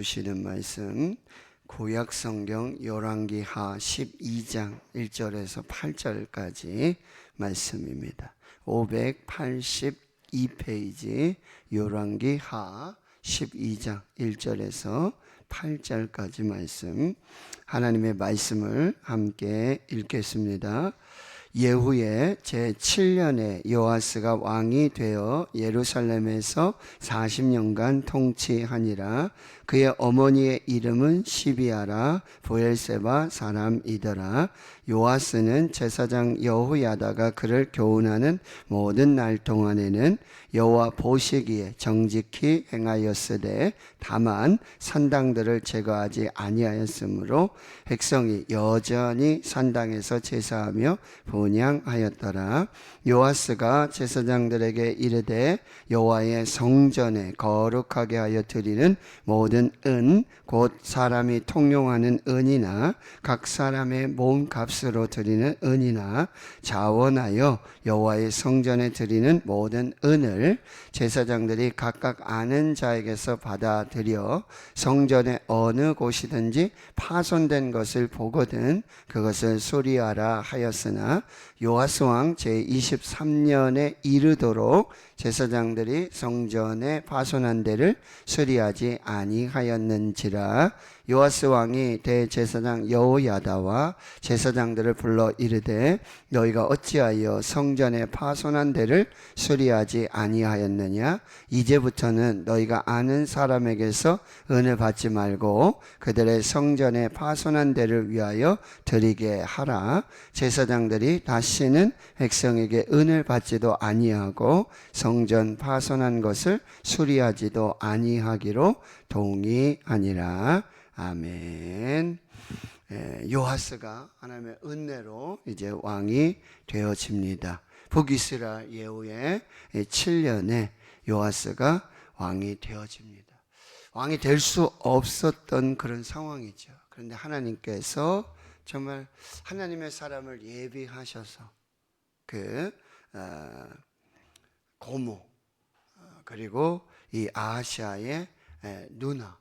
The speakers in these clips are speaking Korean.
주시는 말씀 구약성경 열왕기하 12장 1절에서 8절까지 말씀입니다. 582페이지 열왕기하 12장 1절에서 8절까지 말씀, 하나님의 말씀을 함께 읽겠습니다. 예후의 제7년에 요아스가 왕이 되어 예루살렘에서 40년간 통치하니라. 그의 어머니의 이름은 시비아라 브엘세바 사람이더라. 요아스는 제사장 여호야다가 그를 교훈하는 모든 날 동안에는 여호와 보시기에 정직히 행하였으되 다만 산당들을 제거하지 아니하였으므로 백성이 여전히 산당에서 제사하며 분향하였더라. 요아스가 제사장들에게 이르되 여호와의 성전에 거룩하게 하여 드리는 모든 은 곧 사람이 통용하는 은이나 각 사람의 몸값으로 드리는 은이나 자원하여 여호와의 성전에 드리는 모든 은을 제사장들이 각각 아는 자에게서 받아들여 성전의 어느 곳이든지 파손된 것을 보거든 그것을 수리하라 하였으나 요아스 왕 제23년에 이르도록 제사장들이 성전에 파손한 데를 수리하지 아니하였는지라. 요아스 왕이 대제사장 여호야다와 제사장들을 불러 이르되 너희가 어찌하여 성전에 파손한 데를 수리하지 아니하였느냐? 이제부터는 너희가 아는 사람에게서 은을 받지 말고 그들의 성전에 파손한 데를 위하여 드리게 하라. 제사장들이 다시는 백성에게 은을 받지도 아니하고 성전 파손한 것을 수리하지도 아니하기로 동의하니라. 아멘. 요아스가 하나님의 은혜로 이제 왕이 되어집니다. 북이스라엘 예후의 7년에 요아스가 왕이 되어집니다. 왕이 될 수 없었던 그런 상황이죠. 그런데 하나님께서 정말 하나님의 사람을 예비하셔서 그 고모 그리고 이 아하시아의 누나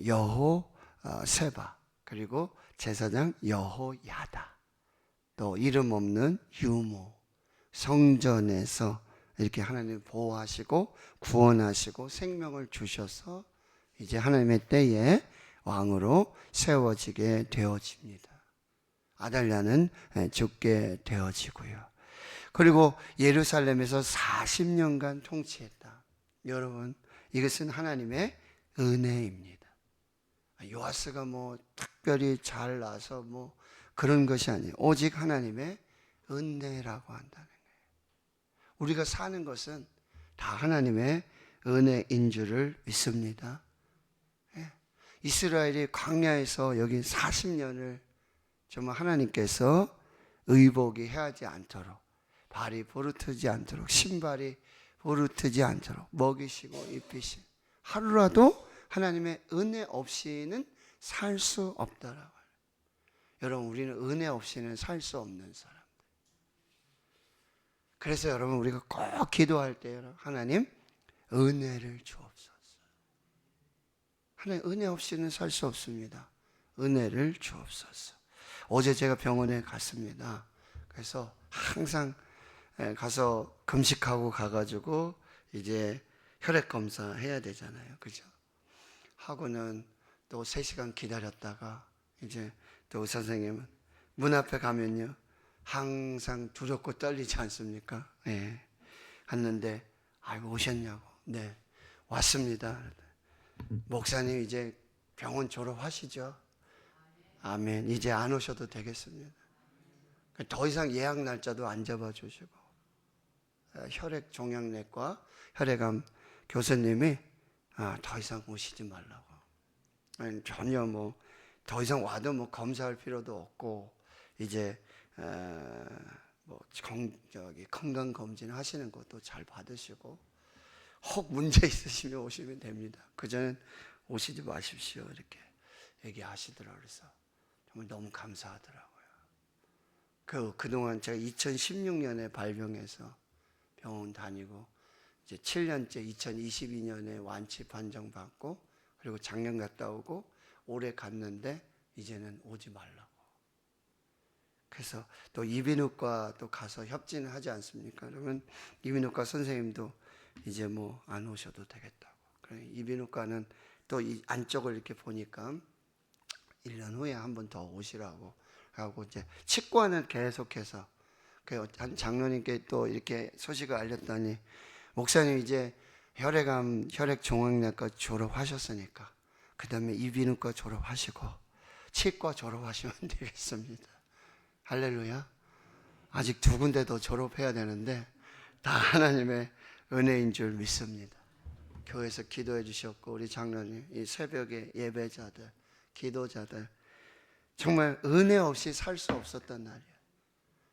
여호세바 그리고 제사장 여호야다, 또 이름 없는 유모, 성전에서 이렇게 하나님 보호하시고 구원하시고 생명을 주셔서 이제 하나님의 때에 왕으로 세워지게 되어집니다. 아달랴는 죽게 되어지고요. 그리고 예루살렘에서 40년간 통치했다. 여러분, 이것은 하나님의 은혜입니다. 요아스가 뭐 특별히 잘나서 뭐 그런 것이 아니에요. 오직 하나님의 은혜라고 한다는 거예요. 우리가 사는 것은 다 하나님의 은혜인 줄을 믿습니다. 이스라엘이 광야에서 여기 40년을 정말 하나님께서 의복이 해하지 않도록, 발이 부르트지 않도록, 신발이 부르트지 않도록 먹이시고 입히시고, 하루라도 하나님의 은혜 없이는 살 수 없더라고요. 여러분, 우리는 은혜 없이는 살 수 없는 사람들. 그래서 여러분, 우리가 꼭 기도할 때 하나님 은혜를 주옵소서. 하나님 은혜 없이는 살 수 없습니다. 은혜를 주옵소서. 어제 제가 병원에 갔습니다. 그래서 항상 가서 금식하고 가가지고 이제 혈액 검사 해야 되잖아요. 그죠? 하고는 또 3시간 기다렸다가 이제 또 의사 선생님은 문 앞에 가면요 항상 두렵고 떨리지 않습니까? 예. 갔는데 아이고 오셨냐고. 네, 왔습니다. 목사님 이제 병원 졸업하시죠? 아멘. 이제 안 오셔도 되겠습니다. 더 이상 예약 날짜도 안 잡아주시고, 혈액 종양내과 혈액암 교수님이 더 이상 오시지 말라고. 아니, 전혀 뭐 더 이상 와도 뭐 검사할 필요도 없고 이제 뭐 건강 검진 하시는 것도 잘 받으시고, 혹 문제 있으시면 오시면 됩니다. 그전엔 오시지 마십시오 이렇게 얘기하시더라고요. 그래서 정말 너무 감사하더라고요. 그동안 제가 2016년에 발병해서 병원 다니고 이제 7년째 2022년에 완치 판정 받고 그리고 작년 갔다 오고 올해 갔는데 이제는 오지 말라고. 그래서 또 이비인후과 또 가서 협진을 하지 않습니까? 그러면 이비인후과 선생님도 이제 뭐 안 오셔도 되겠다고. 이비인후과는 또 이 안쪽을 이렇게 보니까 1년 후에 한 번 더 오시라고 하고, 이제 치과는 계속해서 한 장로님께 또 이렇게 소식을 알렸더니, 목사님 이제 혈액암, 혈액종양내과 졸업하셨으니까 그 다음에 이비인후과 졸업하시고 치과 졸업하시면 되겠습니다. 할렐루야. 아직 2군데 더 졸업해야 되는데 다 하나님의 은혜인 줄 믿습니다. 교회에서 기도해 주셨고, 우리 장로님, 이 새벽에 예배자들, 기도자들, 정말 은혜 없이 살 수 없었던 날이에요.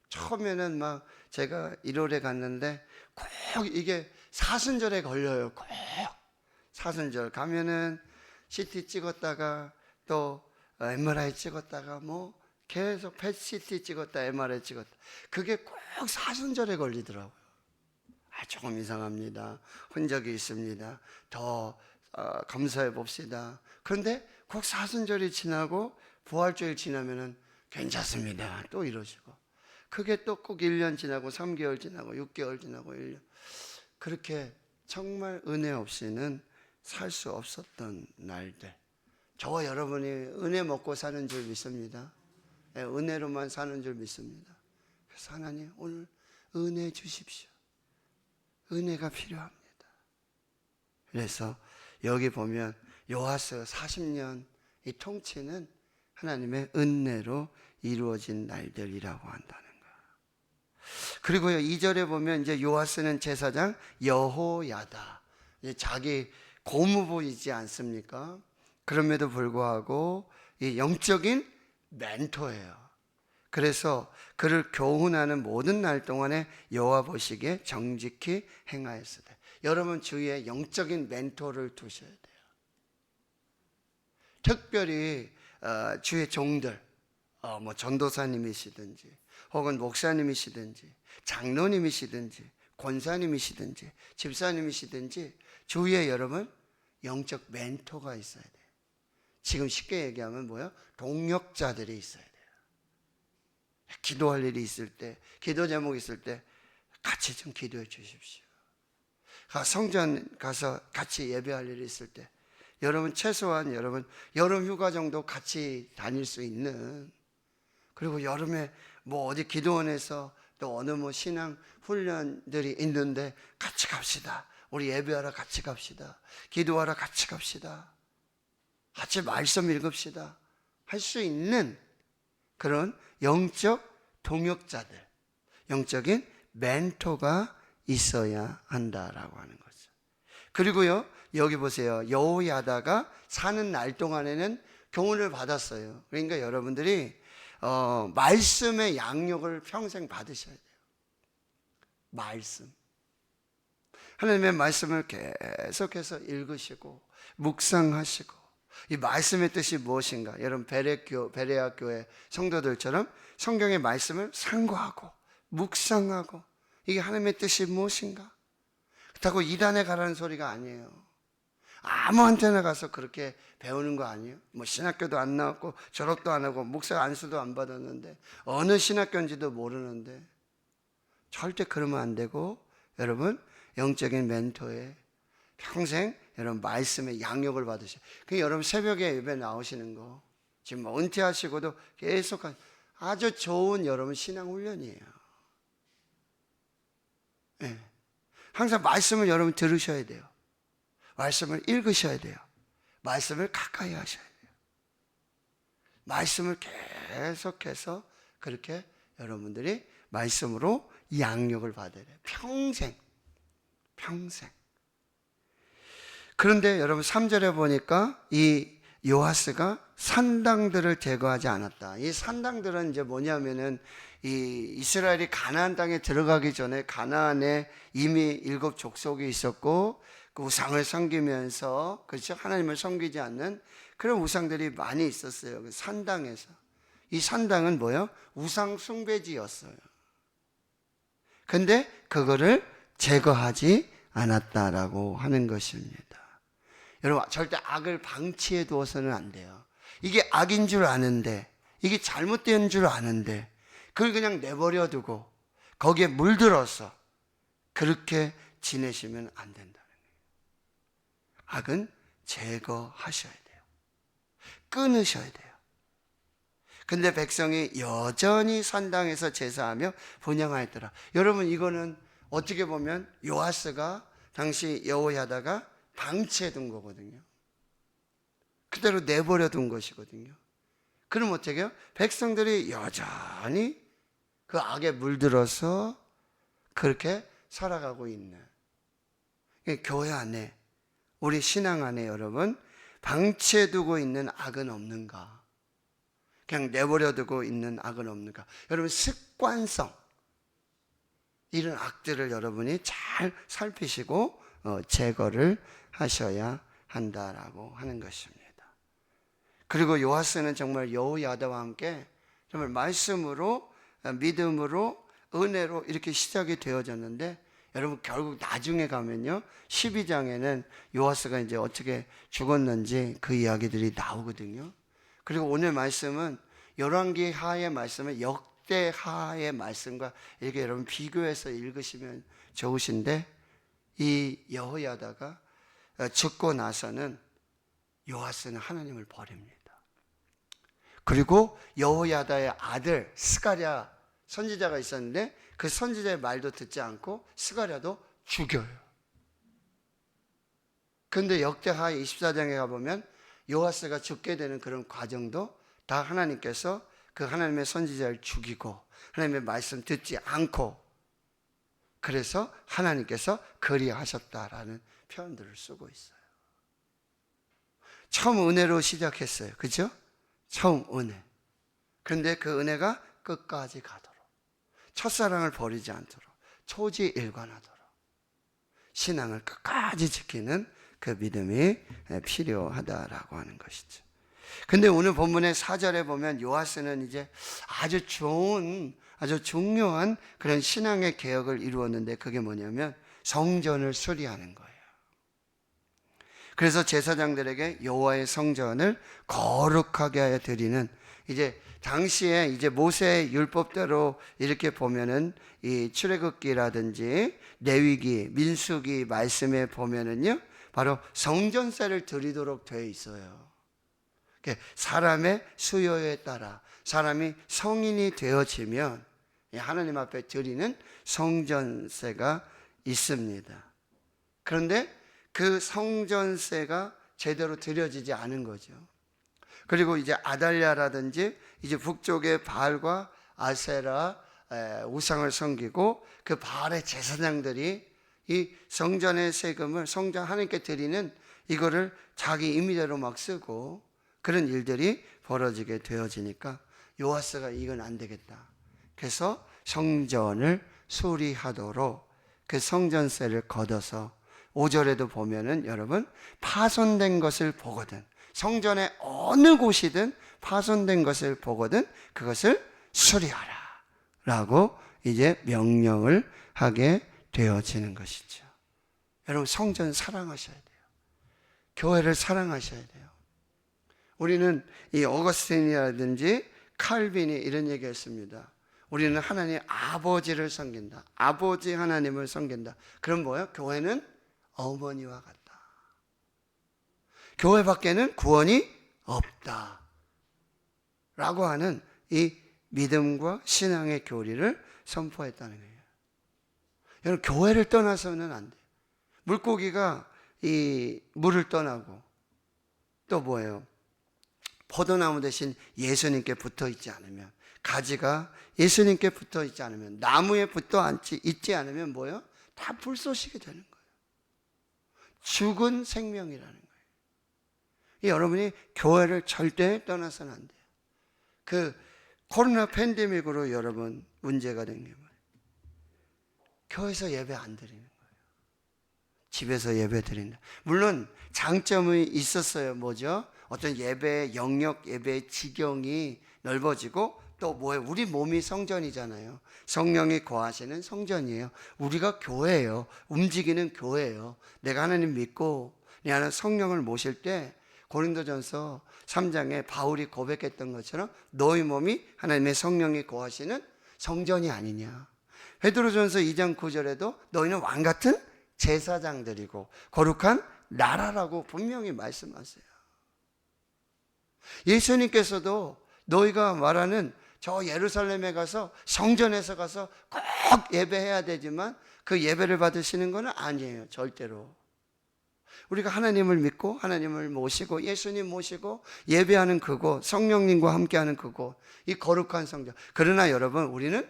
처음에는 막 제가 1월에 갔는데 꼭 이게 사순절에 걸려요. 꼭 사순절 가면은 CT 찍었다가 또 MRI 찍었다가 뭐 계속 PET-CT 찍었다 MRI 찍었다, 그게 꼭 사순절에 걸리더라고요. 조금 이상합니다. 흔적이 있습니다. 더 검사해 봅시다. 그런데 꼭 사순절이 지나고 부활주일 지나면은 괜찮습니다, 또 이러시고, 그게 또 꼭 1년 지나고 3개월 지나고 6개월 지나고 1년, 그렇게 정말 은혜 없이는 살 수 없었던 날들. 저와 여러분이 은혜 먹고 사는 줄 믿습니다. 은혜로만 사는 줄 믿습니다. 그래서 하나님, 오늘 은혜 주십시오. 은혜가 필요합니다. 그래서 여기 보면 요하스 40년 이 통치는 하나님의 은혜로 이루어진 날들이라고 한다는 거예요. 그리고요, 2절에 보면 이제 요하스는 제사장 여호야다, 자기 고무보이지 않습니까? 그럼에도 불구하고 이 영적인 멘토예요. 그래서 그를 교훈하는 모든 날 동안에 여호와 보시기에 정직히 행하였으되. 여러분 주위에 영적인 멘토를 두셔야 돼요. 특별히 주의 종들, 뭐 전도사님이시든지 혹은 목사님이시든지 장로님이시든지 권사님이시든지 집사님이시든지 주위에 여러분 영적 멘토가 있어야 돼요. 지금 쉽게 얘기하면 뭐예요? 동역자들이 있어야 돼요. 기도할 일이 있을 때, 기도 제목이 있을 때 같이 좀 기도해 주십시오. 성전 가서 같이 예배할 일이 있을 때 여러분 최소한 여러분 여름 휴가 정도 같이 다닐 수 있는, 그리고 여름에 뭐 어디 기도원에서 또 어느 뭐 신앙 훈련들이 있는데 같이 갑시다. 우리 예배하러 같이 갑시다. 기도하러 같이 갑시다. 같이 말씀 읽읍시다. 할 수 있는 그런 영적 동역자들, 영적인 멘토가 있어야 한다라고 하는 거죠. 그리고요, 여기 보세요. 여호야다가 사는 날 동안에는 교훈을 받았어요. 그러니까 여러분들이 말씀의 양육을 평생 받으셔야 돼요. 말씀, 하나님의 말씀을 계속해서 읽으시고 묵상하시고, 이 말씀의 뜻이 무엇인가? 여러분 베레아 교회 성도들처럼 성경의 말씀을 상고하고 묵상하고, 이게 하나님의 뜻이 무엇인가? 그렇다고 이단에 가라는 소리가 아니에요. 아무한테나 가서 그렇게 배우는 거 아니에요. 뭐 신학교도 안 나왔고 졸업도 안 하고 목사 안수도 안 받았는데 어느 신학교인지도 모르는데, 절대 그러면 안 되고, 여러분 영적인 멘토에 평생 여러분 말씀의 양육을 받으셔요. 그 여러분 새벽에 예배 나오시는 거 지금 뭐 은퇴하시고도 계속 아주 좋은 여러분 신앙 훈련이에요. 네. 항상 말씀을 여러분 들으셔야 돼요. 말씀을 읽으셔야 돼요. 말씀을 가까이 하셔야 돼요. 말씀을 계속해서 그렇게 여러분들이 말씀으로 양육을 받아야 돼요. 평생. 그런데 여러분 3절에 보니까 이 요하스가 산당들을 제거하지 않았다. 이 산당들은 이제 뭐냐면은 이 이스라엘이 가나안 땅에 들어가기 전에 가나안에 이미 7 족속이 있었고, 그 우상을 섬기면서, 그렇죠? 하나님을 섬기지 않는 그런 우상들이 많이 있었어요. 그 산당에서. 이 산당은 뭐예요? 우상 숭배지였어요. 근데 그거를 제거하지 않았다라고 하는 것입니다. 여러분 절대 악을 방치해 두어서는 안 돼요. 이게 악인 줄 아는데, 이게 잘못된 줄 아는데 그걸 그냥 내버려 두고 거기에 물들어서 그렇게 지내시면 안 된다는 거예요. 악은 제거하셔야 돼요. 끊으셔야 돼요. 근데 백성이 여전히 산당에서 제사하며 분향하였더라. 여러분 이거는 어떻게 보면 요아스가 당시 여호야다가 방치해 둔 거거든요. 그대로 내버려 둔 것이거든요. 그럼 어떻게 해요? 백성들이 여전히 그 악에 물들어서 그렇게 살아가고 있는, 교회 안에, 우리 신앙 안에 여러분 방치해 두고 있는 악은 없는가? 그냥 내버려 두고 있는 악은 없는가? 여러분 습관성, 이런 악들을 여러분이 잘 살피시고 제거를 하셔야 한다라고 하는 것입니다. 그리고 요아스는 정말 여호야다와 함께 정말 말씀으로, 믿음으로, 은혜로 이렇게 시작이 되어졌는데, 여러분 결국 나중에 가면요 12장에는 요아스가 이제 어떻게 죽었는지 그 이야기들이 나오거든요. 그리고 오늘 말씀은 열왕기하의 말씀은 역대하의 말씀과 이렇게 여러분 비교해서 읽으시면 좋으신데, 이 여호야다가 죽고 나서는 요아스는 하나님을 버립니다. 그리고 여호야다의 아들 스가랴 선지자가 있었는데 그 선지자의 말도 듣지 않고 스가랴도 죽여요. 그런데 역대하 24장에 가보면 요아스가 죽게 되는 그런 과정도 다 하나님께서 그 하나님의 선지자를 죽이고 하나님의 말씀 듣지 않고, 그래서 하나님께서 그리하셨다라는 표현들을 쓰고 있어요. 처음 은혜로 시작했어요. 그죠? 처음 은혜. 그런데 그 은혜가 끝까지 가도록, 첫사랑을 버리지 않도록, 초지일관하도록 신앙을 끝까지 지키는 그 믿음이 필요하다라고 하는 것이죠. 근데 오늘 본문의 4절에 보면 요아스는 이제 아주 좋은, 아주 중요한 그런 신앙의 개혁을 이루었는데, 그게 뭐냐면 성전을 수리하는 거예요. 그래서 제사장들에게 여호와의 성전을 거룩하게 하여 드리는, 이제 당시에 이제 모세의 율법대로 이렇게 보면은 이 출애굽기라든지 레위기, 민수기 말씀에 보면은요 바로 성전세를 드리도록 되어 있어요. 사람의 수요에 따라 사람이 성인이 되어지면 하나님 앞에 드리는 성전세가 있습니다. 그런데 그 성전세가 제대로 드려지지 않은 거죠. 그리고 이제 아달랴라든지 이제 북쪽의 바알과 아세라 우상을 섬기고 그 바알의 제사장들이 이 성전의 세금을 성전 하나님께 드리는 이거를 자기 임의대로 막 쓰고 그런 일들이 벌어지게 되어지니까 요아스가 이건 안 되겠다. 그래서 성전을 수리하도록 그 성전세를 걷어서 5절에도 보면은 여러분 파손된 것을 보거든, 성전의 어느 곳이든 파손된 것을 보거든 그것을 수리하라 라고 이제 명령을 하게 되어지는 것이죠. 여러분 성전 사랑하셔야 돼요. 교회를 사랑하셔야 돼요. 우리는 이 어거스틴이라든지 칼빈이 이런 얘기 했습니다. 우리는 하나님 아버지를 섬긴다. 아버지 하나님을 섬긴다. 그럼 뭐예요? 교회는 어머니와 같다. 교회 밖에는 구원이 없다 라고 하는 이 믿음과 신앙의 교리를 선포했다는 거예요. 여러분 교회를 떠나서는 안 돼요. 물고기가 이 물을 떠나고 또 뭐예요? 포도나무 대신 예수님께 붙어 있지 않으면, 가지가 예수님께 붙어 있지 않으면, 나무에 붙어 있지 않으면 뭐예요? 다 불쏘시게 되는 거예요. 죽은 생명이라는 거예요. 여러분이 교회를 절대 떠나서는 안 돼요. 그 코로나 팬데믹으로 여러분 문제가 된 게 뭐예요? 교회에서 예배 안 드리는 거예요. 집에서 예배 드린다. 물론 장점이 있었어요. 뭐죠? 어떤 예배의 영역, 예배의 지경이 넓어지고 또 뭐예요? 우리 몸이 성전이잖아요. 성령이 거하시는 성전이에요. 우리가 교회예요. 움직이는 교회예요. 내가 하나님 믿고 내 안에 성령을 모실 때 고린도전서 3장에 바울이 고백했던 것처럼 너희 몸이 하나님의 성령이 거하시는 성전이 아니냐. 베드로전서 2장 9절에도 너희는 왕같은 제사장들이고 거룩한 나라라고 분명히 말씀하세요. 예수님께서도 너희가 말하는 저 예루살렘에 가서 성전에서 가서 꼭 예배해야 되지만 그 예배를 받으시는 건 아니에요. 절대로. 우리가 하나님을 믿고 하나님을 모시고 예수님 모시고 예배하는 그곳, 성령님과 함께하는 그곳, 이 거룩한 성전. 그러나 여러분, 우리는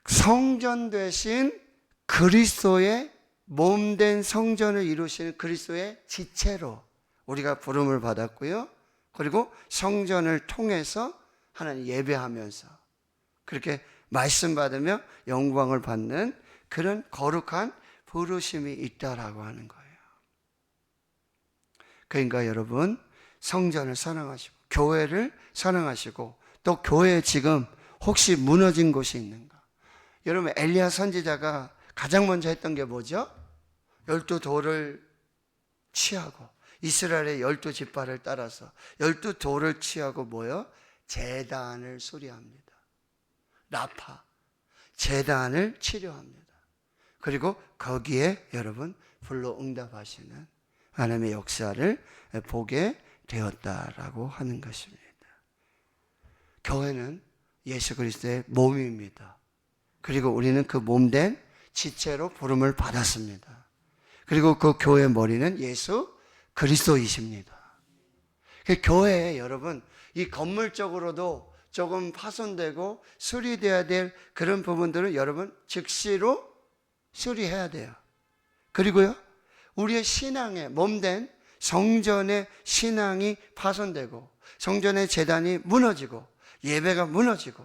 성전 되신 그리스도의 몸된 성전을 이루시는 그리스도의 지체로 우리가 부름을 받았고요. 그리고 성전을 통해서 하나님 예배하면서 그렇게 말씀 받으며 영광을 받는 그런 거룩한 부르심이 있다라고 하는 거예요. 그러니까 여러분, 성전을 사랑하시고 교회를 사랑하시고 또 교회에 지금 혹시 무너진 곳이 있는가? 여러분, 엘리야 선지자가 가장 먼저 했던 게 뭐죠? 12돌을 취하고 이스라엘의 12지파를 따라서 12돌을 취하고 뭐요? 제단을 수리합니다. 라파, 제단을 치료합니다. 그리고 거기에 여러분 불로 응답하시는 하나님의 역사를 보게 되었다라고 하는 것입니다. 교회는 예수 그리스도의 몸입니다. 그리고 우리는 그 몸된 지체로 부름을 받았습니다. 그리고 그 교회의 머리는 예수 그리스도이십니다. 교회에 여러분, 이 건물적으로도 조금 파손되고 수리돼야 될 그런 부분들은 여러분 즉시로 수리해야 돼요. 그리고요, 우리의 신앙의 몸된 성전의 신앙이 파손되고 성전의 제단이 무너지고 예배가 무너지고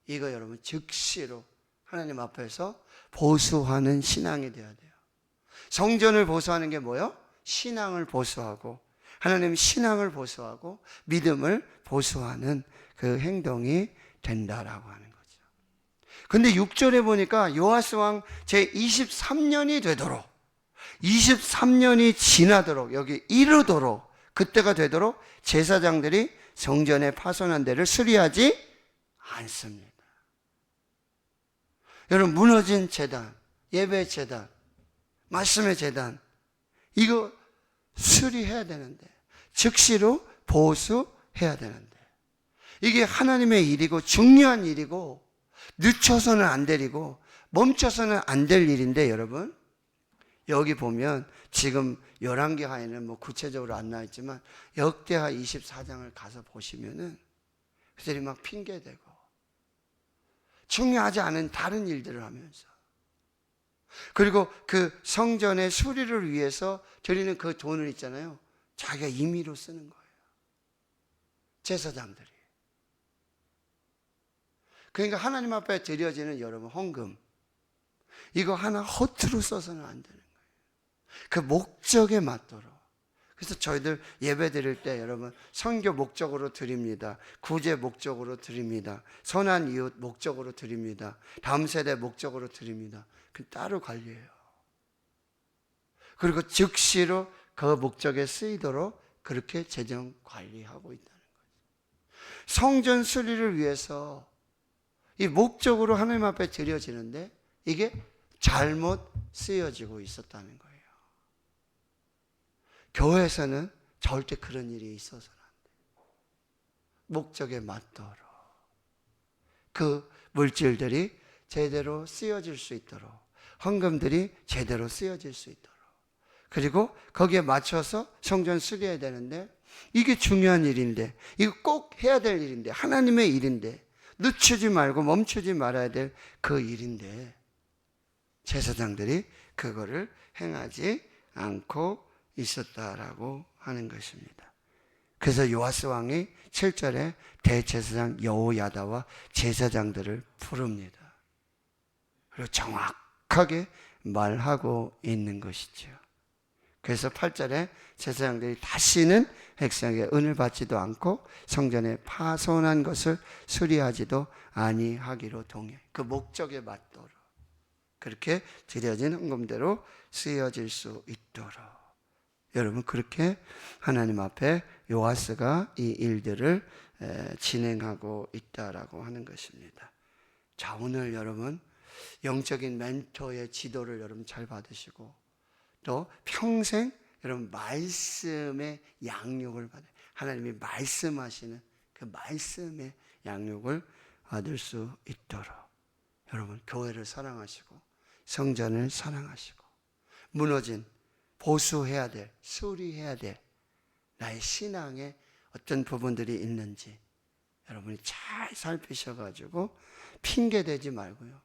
이거 여러분 즉시로 하나님 앞에서 보수하는 신앙이 되어야 돼요. 성전을 보수하는 게 뭐예요? 신앙을 보수하고 하나님 신앙을 보수하고 믿음을 보수하는 그 행동이 된다라고 하는 거죠. 근데 6절에 보니까 요아스 왕 제23년이 되도록 23년이 지나도록 여기 이르도록 그때가 되도록 제사장들이 성전에 파손한 데를 수리하지 않습니다. 여러분, 무너진 제단, 예배 제단, 말씀의 제단 이거 수리해야 되는데 즉시로 보수해야 되는데 이게 하나님의 일이고 중요한 일이고 늦춰서는 안 되고 멈춰서는 안 될 일인데 여러분 여기 보면 지금 열왕기하에는 뭐 구체적으로 안 나와 있지만 역대하 24장을 가서 보시면은 그들이 막 핑계대고 중요하지 않은 다른 일들을 하면서 그리고 그 성전의 수리를 위해서 드리는 그 돈을 있잖아요. 자기가 임의로 쓰는 거예요. 제사장들이. 그러니까 하나님 앞에 드려지는 여러분 헌금 이거 하나 허투루 써서는 안 되는 거예요. 그 목적에 맞도록. 그래서 저희들 예배 드릴 때 여러분 선교 목적으로 드립니다. 구제 목적으로 드립니다. 선한 이웃 목적으로 드립니다. 다음 세대 목적으로 드립니다. 그 따로 관리해요. 그리고 즉시로 그 목적에 쓰이도록 그렇게 재정 관리하고 있다는 거죠. 성전 수리를 위해서 이 목적으로 하나님 앞에 드려지는데 이게 잘못 쓰여지고 있었다는 거예요. 교회에서는 절대 그런 일이 있어서는 안 돼요. 목적에 맞도록 그 물질들이 제대로 쓰여질 수 있도록 헌금들이 제대로 쓰여질 수 있도록 그리고 거기에 맞춰서 성전 수리해야 되는데 이게 중요한 일인데 이거 꼭 해야 될 일인데 하나님의 일인데 늦추지 말고 멈추지 말아야 될 그 일인데 제사장들이 그거를 행하지 않고 있었다라고 하는 것입니다. 그래서 요아스 왕이 7절에 대제사장 여호야다와 제사장들을 부릅니다. 그리고 정확하게 말하고 있는 것이죠. 그래서 8절에 제사장들이 다시는 백성에게 은을 받지도 않고 성전에 파손한 것을 수리하지도 아니하기로 동의해. 그 목적에 맞도록 그렇게 드려진 헌금대로 쓰여질 수 있도록 여러분 그렇게 하나님 앞에 요아스가 이 일들을 진행하고 있다라고 하는 것입니다. 자, 오늘 여러분 영적인 멘토의 지도를 여러분 잘 받으시고 또 평생 여러분 말씀의 양육을 받아요. 하나님이 말씀하시는 그 말씀의 양육을 받을 수 있도록 여러분 교회를 사랑하시고 성전을 사랑하시고 무너진 보수해야 될, 수리해야 될 나의 신앙의 어떤 부분들이 있는지 여러분이 잘 살피셔가지고 핑계대지 말고요.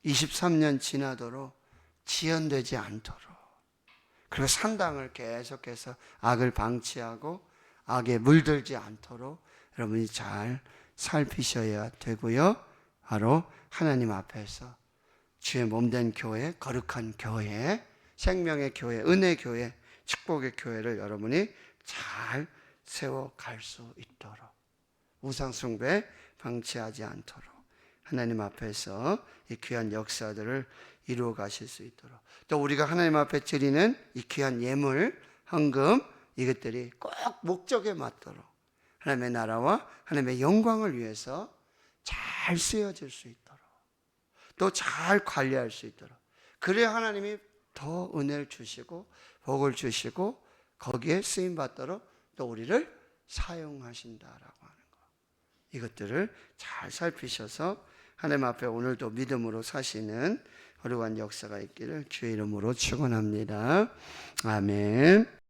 23년 지나도록 지연되지 않도록 그리고 산당을 계속해서 악을 방치하고 악에 물들지 않도록 여러분이 잘 살피셔야 되고요. 바로 하나님 앞에서 주의 몸된 교회, 거룩한 교회, 생명의 교회, 은혜 교회, 축복의 교회를 여러분이 잘 세워갈 수 있도록 우상 숭배 방치하지 않도록 하나님 앞에서 이 귀한 역사들을 이루어 가실 수 있도록 또 우리가 하나님 앞에 드리는 이 귀한 예물, 헌금 이것들이 꼭 목적에 맞도록 하나님의 나라와 하나님의 영광을 위해서 잘 쓰여질 수 있도록 또 잘 관리할 수 있도록 그래야 하나님이 더 은혜를 주시고 복을 주시고 거기에 쓰임 받도록 또 우리를 사용하신다라고 하는 것 이것들을 잘 살피셔서 하나님 앞에 오늘도 믿음으로 사시는 거룩한 역사가 있기를 주의 이름으로 축원합니다. 아멘.